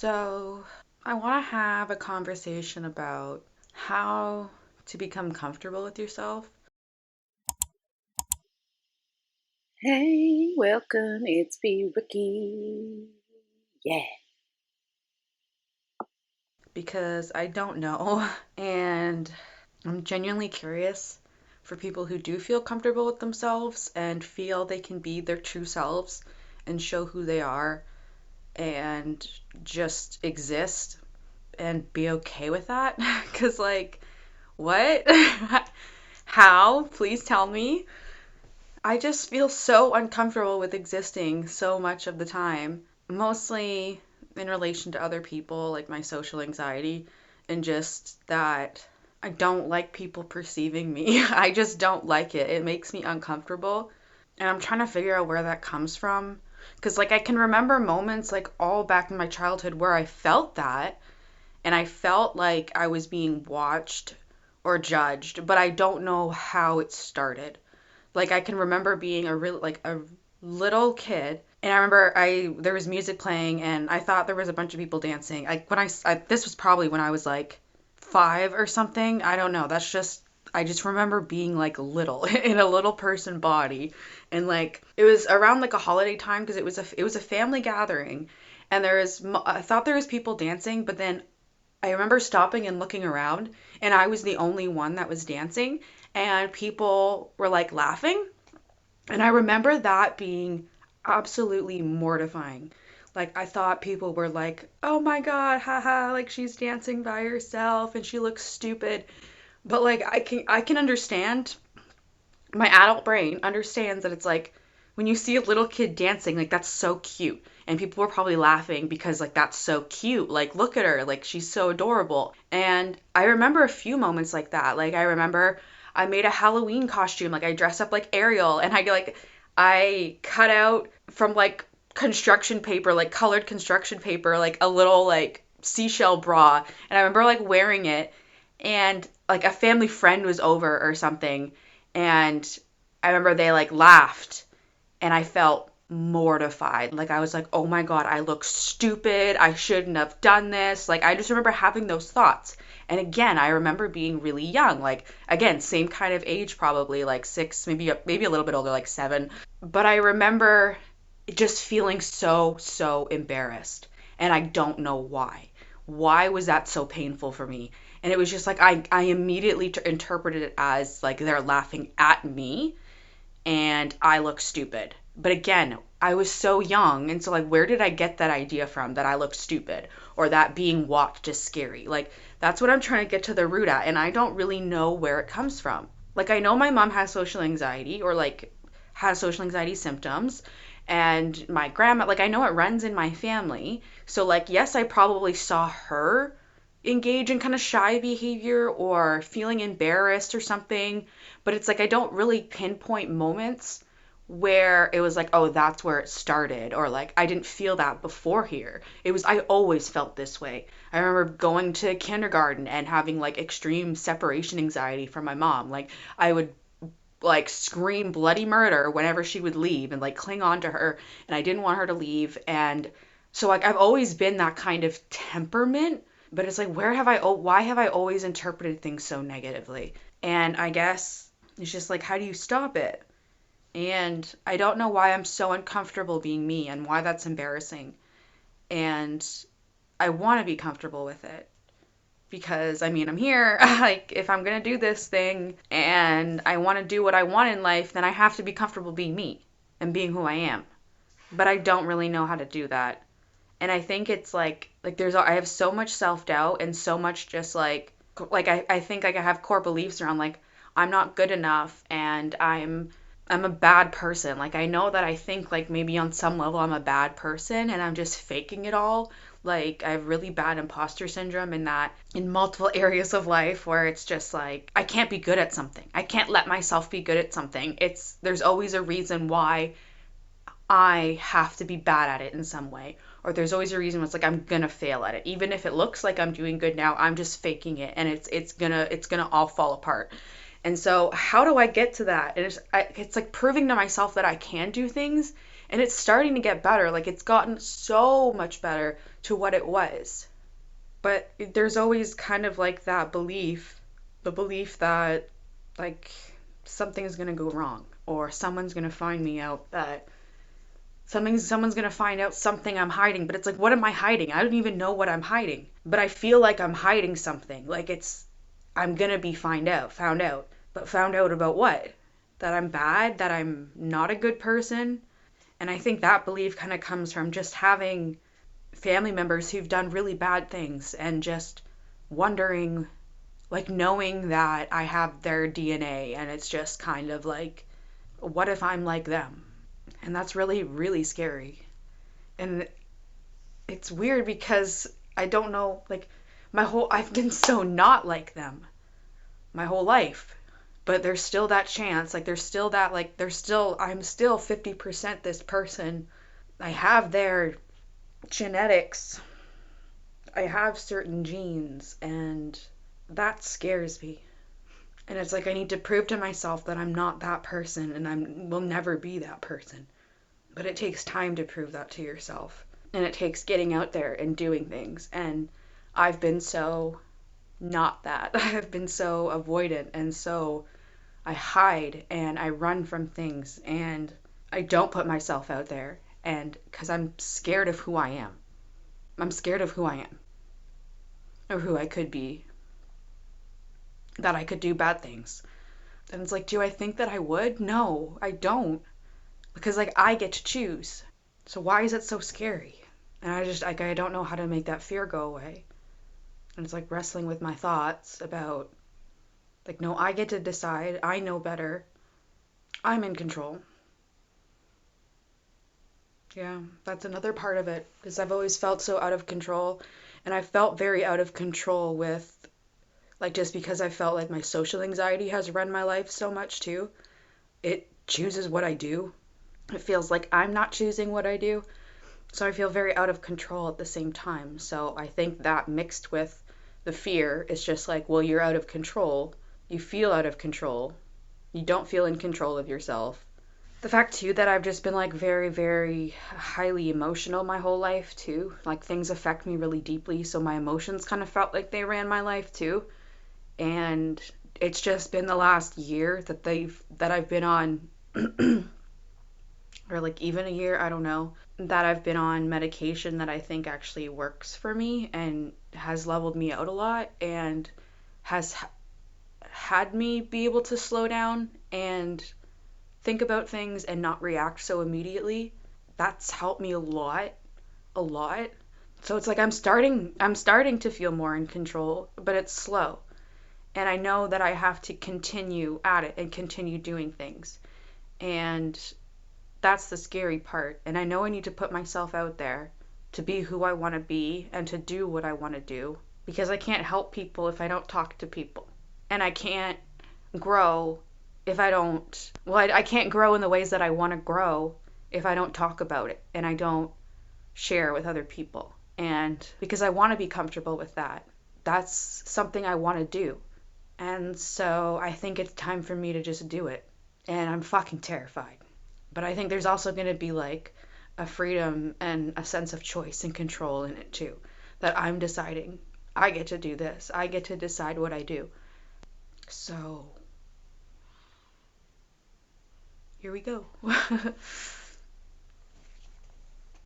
So, I want to have a conversation about how to become comfortable with yourself Hey, welcome. It's B Ricky. Yeah. because I don't know. And I'm genuinely curious for people who do feel comfortable with themselves and feel they can be their true selves and show who they are and just exist and be okay with that. Because, like, what? How? Please tell me. I just feel so uncomfortable with existing so much of the time, mostly in relation to other people, like my social anxiety, and just that I don't like people perceiving me. I just don't like it. It makes me uncomfortable. And I'm trying to figure out where that comes from. Because, like, I can remember moments, like, all back in my childhood where I felt that, and I felt like I was being watched or judged, but I don't know how it started. Like I can remember being a little kid, and I remember I there was music playing, and I thought there was a bunch of people dancing. Like I this was probably when I was like 5 or something. I don't know. That's just I just remember being like little in a little person body, and like it was around like a holiday time because it was a family gathering, and I thought there was people dancing, but then I remember stopping and looking around, and I was the only one that was dancing, and people were like laughing. And I remember that being absolutely mortifying. Like, I thought people were like, oh my God, haha, like she's dancing by herself and she looks stupid. But like, I can understand, my adult brain understands that it's like when you see a little kid dancing, like that's so cute. And people were probably laughing because like that's so cute. Like look at her, like she's so adorable. And I remember a few moments like that. Like I remember I made a Halloween costume, like I dressed up like Ariel and I cut out from like construction paper, like colored construction paper, like a little like seashell bra. And I remember like wearing it, and like a family friend was over or something, and I remember they like laughed, and I felt mortified. Like I was like, "Oh my God, I look stupid. I shouldn't have done this." Like I just remember having those thoughts. And again, I remember being really young. Like again, same kind of age probably, like 6, maybe a little bit older, like 7. But I remember just feeling so embarrassed, and I don't know why. Why was that so painful for me? And it was just like I immediately interpreted it as like they're laughing at me and I look stupid. But again, I was so young, and so like where did I get that idea from that I look stupid or that being watched is scary? Like that's what I'm trying to get to the root at, and I don't really know where it comes from. Like I know my mom has social anxiety or like has social anxiety symptoms, and my grandma, like I know it runs in my family. So like yes, I probably saw her engage in kind of shy behavior or feeling embarrassed or something, but it's like I don't really pinpoint moments where it was like, oh, that's where it started, or like I didn't feel that before here. It was I always felt this way. I remember going to kindergarten and having like extreme separation anxiety from my mom. Like I would like scream bloody murder whenever she would leave and like cling on to her, and I didn't want her to leave. And so like I've always been that kind of temperament, but it's like why have I always interpreted things so negatively? And I guess it's just like how do you stop it? And I don't know why I'm so uncomfortable being me and why that's embarrassing. And I want to be comfortable with it because I mean, I'm here. Like, if I'm gonna do this thing and I want to do what I want in life, then I have to be comfortable being me and being who I am. But I don't really know how to do that. And I think it's like I have so much self-doubt and so much just I think like I have core beliefs around like I'm not good enough and I'm a bad person. Like I know that I think like maybe on some level I'm a bad person and I'm just faking it all. Like I have really bad imposter syndrome in that in multiple areas of life where it's just like I can't be good at something. I can't let myself be good at something. It's there's always a reason why I have to be bad at it in some way. Or there's always a reason where it's like I'm gonna fail at it. Even if it looks like I'm doing good now, I'm just faking it and it's gonna all fall apart. And so how do I get to that? And it's like proving to myself that I can do things And it's starting to get better. Like, it's gotten so much better to what it was. But there's always kind of like that belief, the belief that, like, something's gonna go wrong, or someone's gonna find me out, that someone's gonna find out something I'm hiding. But it's like, what am I hiding? I don't even know what I'm hiding. But I feel like I'm hiding something. Like, I'm gonna be found out. But found out about what? That I'm bad, that I'm not a good person. And I think that belief kind of comes from just having family members who've done really bad things, and just wondering, like, knowing that I have their DNA, and it's just kind of like, what if I'm like them? And that's really, really scary. And it's weird because I don't know, like, I've been so not like them my whole life. But there's still that chance, like, I'm still 50% this person. I have their genetics, I have certain genes, and that scares me. And it's like I need to prove to myself that I'm not that person, and I will never be that person. But it takes time to prove that to yourself. And it takes getting out there and doing things. And I've been so not that. I've been so avoidant, and so I hide and I run from things, and I don't put myself out there. And because I'm scared of who I am. I'm scared of who I am, or who I could be, that I could do bad things. And it's like, do I think that I would? No, I don't. Because, like, I get to choose. So why is it so scary? And I don't know how to make that fear go away. And it's like wrestling with my thoughts about, like, no, I get to decide. I know better. I'm in control. Yeah, that's another part of it, because I've always felt so out of control. And I felt very out of control with, like, just because I felt like my social anxiety has run my life so much too. It chooses what I do. It feels like I'm not choosing what I do. So I feel very out of control at the same time. So I think that mixed with the fear is just like, well, you're out of control. You feel out of control. You don't feel in control of yourself. The fact too that I've just been, like, very, very highly emotional my whole life too. Like, things affect me really deeply, so my emotions kind of felt like they ran my life too. And it's just been the last year that I've been on, or like even a year, I don't know, that I've been on medication that I think actually works for me and has leveled me out a lot, and has had me be able to slow down and think about things and not react so immediately. That's helped me a lot, a lot. So it's like I'm starting to feel more in control, but it's slow. And I know that I have to continue at it and continue doing things. And that's the scary part. And I know I need to put myself out there to be who I want to be and to do what I want to do, because I can't help people if I don't talk to people. And I can't grow if I don't, well, I can't grow in the ways that I want to grow if I don't talk about it and I don't share with other people. And because I want to be comfortable with that. That's something I want to do. And so I think it's time for me to just do it. And I'm fucking terrified. But I think there's also going to be, like, a freedom and a sense of choice and control in it too. That I'm deciding. I get to do this. I get to decide what I do. So here we go.